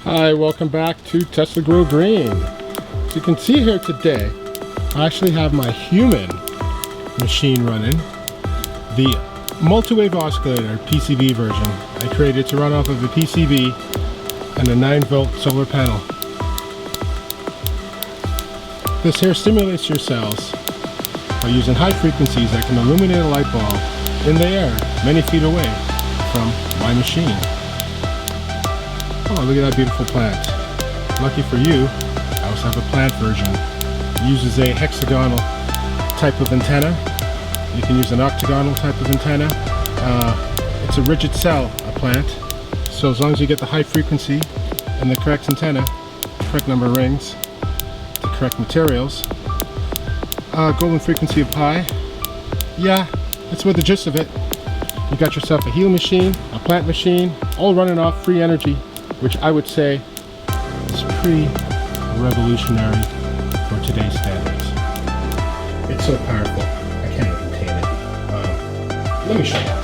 Hi, welcome back to Tesla Grow Green. As you can see here today, I actually have my human machine running, the multi-wave oscillator PCV version. I created to run off of a PCV and a 9-volt solar panel. This here stimulates your cells by using high frequencies that can illuminate a light bulb in the air many feet away from my machine. Oh, look at that beautiful plant. Lucky for you, I also have a plant version. It uses a hexagonal type of antenna. You can use an octagonal type of antenna. It's a rigid cell, a plant. So as long as you get the high frequency and the correct antenna, correct number of rings, the correct materials, golden frequency of pi, yeah, that's what the gist of it. You got yourself a heel machine, a plant machine, all running off free energy, which I would say is pretty revolutionary for today's standards. It's so powerful, I can't even contain it. Let me show you.